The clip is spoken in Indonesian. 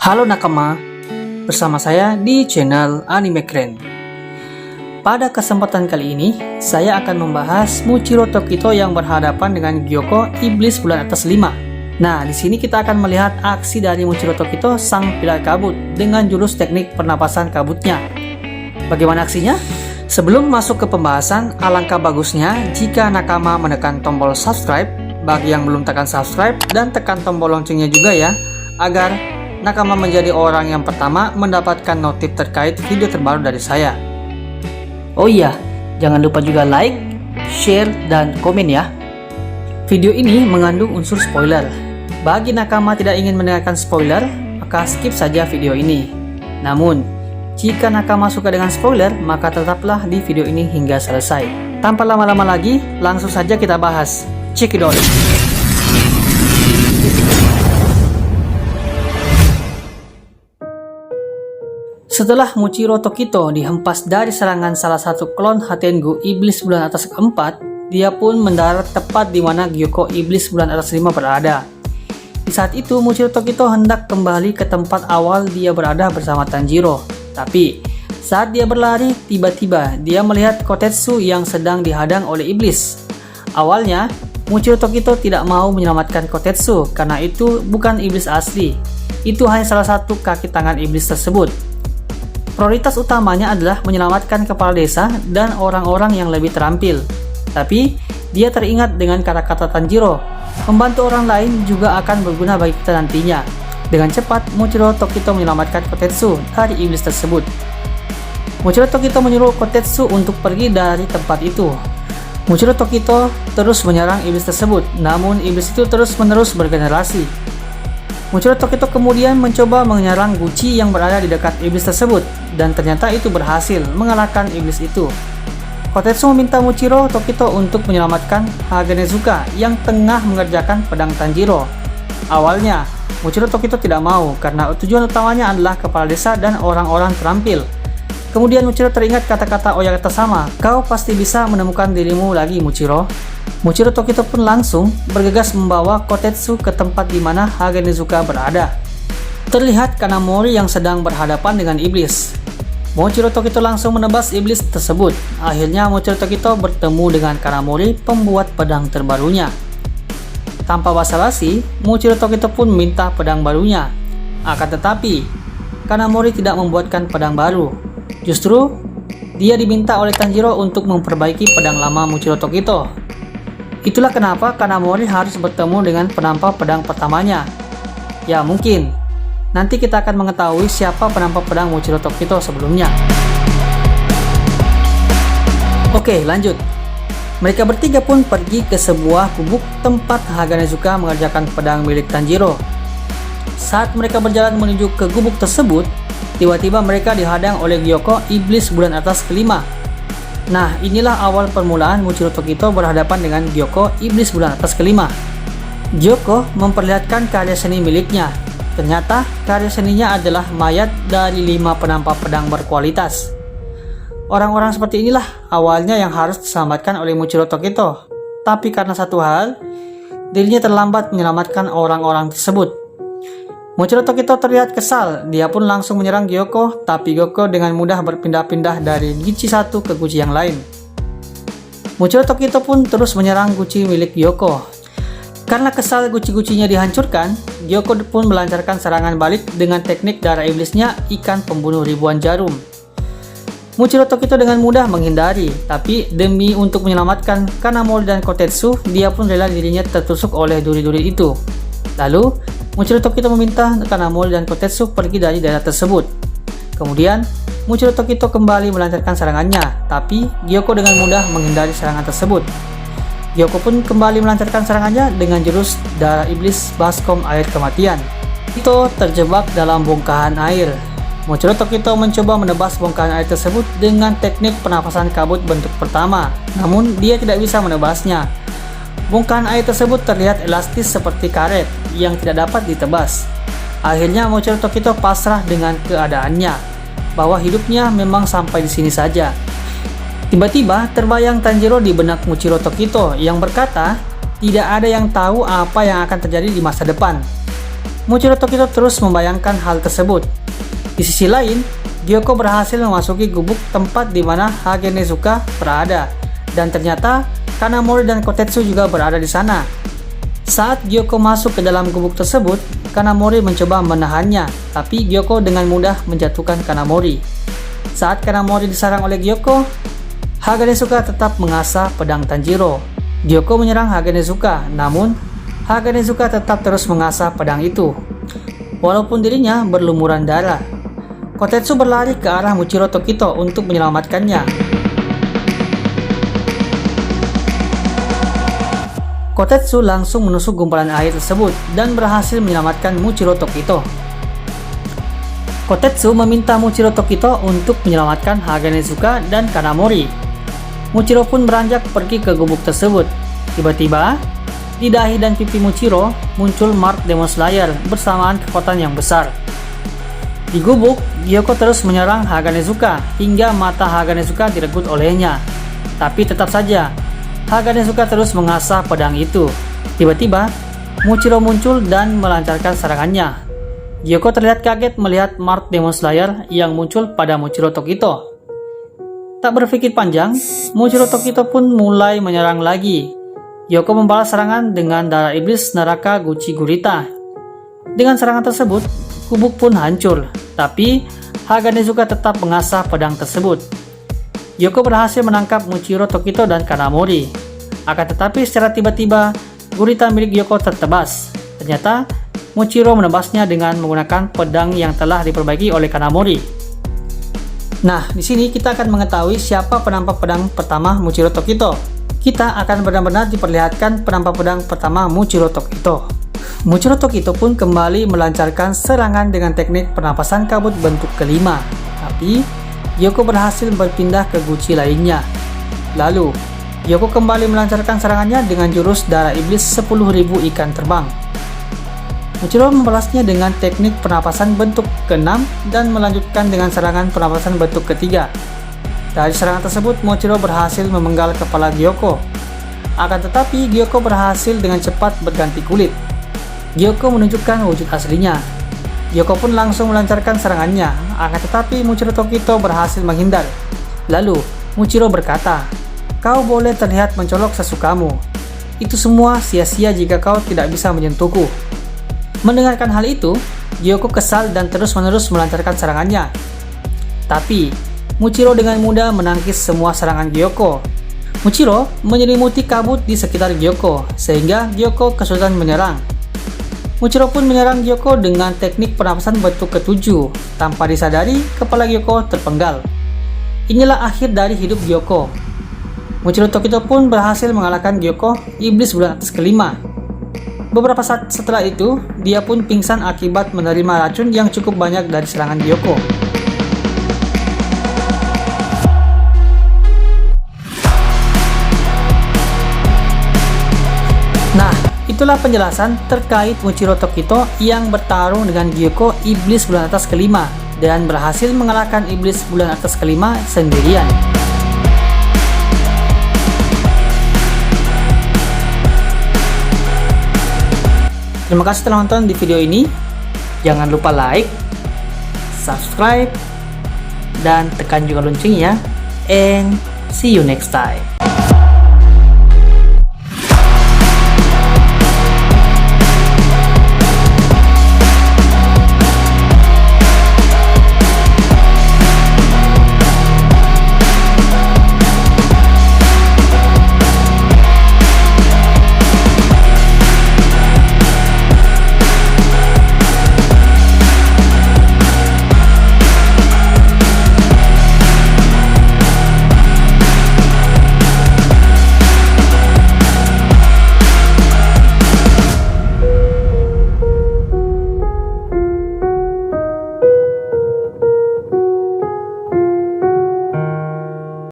Halo nakama, bersama saya di channel Anime Keren. Pada kesempatan kali ini, saya akan membahas Muchiro Tokito yang berhadapan dengan Gyoko Iblis Bulan Atas 5. Nah, di sini kita akan melihat aksi dari Muchiro Tokito sang pilar kabut dengan jurus teknik pernapasan kabutnya. Bagaimana aksinya? Sebelum masuk ke pembahasan, alangkah bagusnya jika nakama menekan tombol subscribe bagi yang belum tekan subscribe dan tekan tombol loncengnya juga ya, agar nakama menjadi orang yang pertama mendapatkan notif terkait video terbaru dari saya. Oh iya, jangan lupa juga like, share, dan komen ya. Video ini mengandung unsur spoiler. Bagi nakama tidak ingin mendengarkan spoiler, maka skip saja video ini. Namun, jika nakama suka dengan spoiler, maka tetaplah di video ini hingga selesai. Tanpa lama-lama lagi, langsung saja kita bahas. Check it out! Setelah Muchiro Tokito dihempas dari serangan salah satu klon Hatengu Iblis Bulan Atas keempat, dia pun mendarat tepat di mana Gyoko Iblis Bulan Atas 5 berada. Di saat itu, Muchiro Tokito hendak kembali ke tempat awal dia berada bersama Tanjiro. Tapi, saat dia berlari, tiba-tiba dia melihat Kotetsu yang sedang dihadang oleh iblis. Awalnya, Muchiro Tokito tidak mau menyelamatkan Kotetsu karena itu bukan iblis asli. Itu hanya salah satu kaki tangan iblis tersebut. Prioritas utamanya adalah menyelamatkan kepala desa dan orang-orang yang lebih terampil. Tapi, dia teringat dengan kata-kata Tanjiro, membantu orang lain juga akan berguna bagi kita nantinya. Dengan cepat, Muchiro Tokito menyelamatkan Kotetsu dari iblis tersebut. Muchiro Tokito menyuruh Kotetsu untuk pergi dari tempat itu. Muchiro Tokito terus menyerang iblis tersebut, namun iblis itu terus-menerus bergenerasi. Muchiro Tokito kemudian mencoba menyerang Gucci yang berada di dekat iblis tersebut, dan ternyata itu berhasil mengalahkan iblis itu. Kotetsu meminta Muchiro Tokito untuk menyelamatkan Hagenezuka yang tengah mengerjakan pedang Tanjiro. Awalnya, Muchiro Tokito tidak mau karena tujuan utamanya adalah kepala desa dan orang-orang terampil. Kemudian Muchiro teringat kata-kata Oyagata sama, "Kau pasti bisa menemukan dirimu lagi, Muchiro." Muchiro Tokito pun langsung bergegas membawa Kotetsu ke tempat di mana Hagenezuka berada. Terlihat Kanamori yang sedang berhadapan dengan iblis. Muchiro Tokito langsung menebas iblis tersebut. Akhirnya Muchiro Tokito bertemu dengan Kanamori, pembuat pedang terbarunya. Tanpa basa-basi, Muchiro Tokito pun minta pedang barunya. Akan tetapi, Kanamori tidak membuatkan pedang baru. Justru, dia diminta oleh Tanjiro untuk memperbaiki pedang lama Muchiro Tokito. Itulah kenapa Kanamori harus bertemu dengan penampal pedang pertamanya. Ya mungkin, nanti kita akan mengetahui siapa penampal pedang Muchiro Tokito sebelumnya. Oke, lanjut. Mereka bertiga pun pergi ke sebuah gubuk tempat Hagenezuka mengerjakan pedang milik Tanjiro. Saat mereka berjalan menuju ke gubuk tersebut, tiba-tiba mereka dihadang oleh Gyoko Iblis Bulan Atas kelima. Nah, inilah awal permulaan Muchiro Tokito berhadapan dengan Gyoko Iblis Bulan Atas kelima. Gyoko memperlihatkan karya seni miliknya. Ternyata karya seninya adalah mayat dari 5 penampal pedang berkualitas. Orang-orang seperti inilah awalnya yang harus diselamatkan oleh Muchiro Tokito. Tapi karena satu hal, dirinya terlambat menyelamatkan orang-orang tersebut. Muchiro Tokito terlihat kesal, dia pun langsung menyerang Gyoko, tapi Gyoko dengan mudah berpindah-pindah dari Gucci satu ke Gucci yang lain. Muchiro Tokito pun terus menyerang Gucci milik Gyoko. Karena kesal Gucci-Guccinya dihancurkan, Gyoko pun melancarkan serangan balik dengan teknik darah iblisnya, ikan pembunuh ribuan jarum. Muchiro Tokito dengan mudah menghindari, tapi demi untuk menyelamatkan Kanamori dan Kotetsu, dia pun rela dirinya tertusuk oleh duri-duri itu. Lalu, Muchiro Tokito meminta Kanamori dan Kotetsu pergi dari daerah tersebut. Kemudian, Muchiro Tokito kembali melancarkan serangannya, tapi Gyoko dengan mudah menghindari serangan tersebut. Gyoko pun kembali melancarkan serangannya dengan jurus darah iblis baskom air kematian. Tokito terjebak dalam bongkahan air. Muchiro Tokito mencoba menebas bongkahan air tersebut dengan teknik pernapasan kabut bentuk pertama, namun dia tidak bisa menebasnya. Bongkahan air tersebut terlihat elastis seperti karet yang tidak dapat ditebas. Akhirnya Muchiro Tokito pasrah dengan keadaannya, bahwa hidupnya memang sampai di sini saja. Tiba-tiba terbayang Tanjiro di benak Muchiro Tokito yang berkata, tidak ada yang tahu apa yang akan terjadi di masa depan. Muchiro Tokito terus membayangkan hal tersebut. Di sisi lain, Gyoko berhasil memasuki gubuk tempat di mana Hage Nezuka berada, dan ternyata Kanamori dan Kotetsu juga berada di sana. Saat Gyoko masuk ke dalam gubuk tersebut, Kanamori mencoba menahannya, tapi Gyoko dengan mudah menjatuhkan Kanamori. Saat Kanamori diserang oleh Gyoko, Hage Nezuka tetap mengasah pedang Tanjiro. Gyoko menyerang Hage Nezuka, namun Hage Nezuka tetap terus mengasah pedang itu, walaupun dirinya berlumuran darah. Kotetsu berlari ke arah Muchiro Tokito untuk menyelamatkannya. Kotetsu langsung menusuk gumpalan air tersebut dan berhasil menyelamatkan Muchiro Tokito. Kotetsu meminta Muchiro Tokito untuk menyelamatkan Hage Nezuka dan Kanamori. Muchiro pun beranjak pergi ke gubuk tersebut. Tiba-tiba, di dahi dan pipi Muchiro muncul mark Demon Slayer bersamaan kekuatan yang besar. Di gubuk, Gyoko terus menyerang Hage Nezuka hingga mata Hage Nezuka diregut olehnya. Tapi tetap saja, Hage Nezuka terus mengasah pedang itu. Tiba-tiba, Muchiro muncul dan melancarkan serangannya. Gyoko terlihat kaget melihat mark Demon Slayer yang muncul pada Muchiro Tokito. Tak berpikir panjang, Muchiro Tokito pun mulai menyerang lagi. Gyoko membalas serangan dengan darah iblis neraka Guchi Gurita. Dengan serangan tersebut, gubuk pun hancur, tapi Hage Nezuka tetap mengasah pedang tersebut. Gyoko berhasil menangkap Muchiro Tokito dan Kanamori. Akan tetapi secara tiba-tiba, gurita milik Gyoko tertebas. Ternyata, Muchiro menebasnya dengan menggunakan pedang yang telah diperbaiki oleh Kanamori. Nah, di sini kita akan mengetahui siapa penampak pedang pertama Muchiro Tokito. Kita akan benar-benar diperlihatkan penampak pedang pertama Muchiro Tokito. Muchiro Tokito pun kembali melancarkan serangan dengan teknik pernapasan kabut bentuk kelima. Tapi, Gyoko berhasil berpindah ke Guchi lainnya. Lalu, Gyoko kembali melancarkan serangannya dengan jurus darah iblis 10.000 ikan terbang. Muchiro membalasnya dengan teknik pernapasan bentuk ke-6 dan melanjutkan dengan serangan pernapasan bentuk ketiga. Dari serangan tersebut, Muchiro berhasil memenggal kepala Gyoko. Akan tetapi, Gyoko berhasil dengan cepat berganti kulit. Gyoko menunjukkan wujud aslinya. Gyoko pun langsung melancarkan serangannya. Akan tetapi, Muchiro Tokito berhasil menghindar. Lalu, Muchiro berkata, "Kau boleh terlihat mencolok sesukamu. Itu semua sia-sia jika kau tidak bisa menyentuhku." Mendengarkan hal itu, Gyoko kesal dan terus-menerus melancarkan serangannya. Tapi, Muchiro dengan mudah menangkis semua serangan Gyoko. Muchiro menyelimuti kabut di sekitar Gyoko, sehingga Gyoko kesulitan menyerang. Muchiro pun menyerang Gyoko dengan teknik pernapasan bentuk ke-7. Tanpa disadari, kepala Gyoko terpenggal. Inilah akhir dari hidup Gyoko. Muchiro Tokito pun berhasil mengalahkan Gyoko, iblis bulan atas kelima. Beberapa saat setelah itu, dia pun pingsan akibat menerima racun yang cukup banyak dari serangan Gyoko. Nah, itulah penjelasan terkait Muchiro Tokito yang bertarung dengan Gyoko iblis bulan atas kelima dan berhasil mengalahkan iblis bulan atas kelima sendirian. Terima kasih telah nonton di video ini. Jangan lupa like, subscribe, dan tekan juga loncengnya. And see you next time.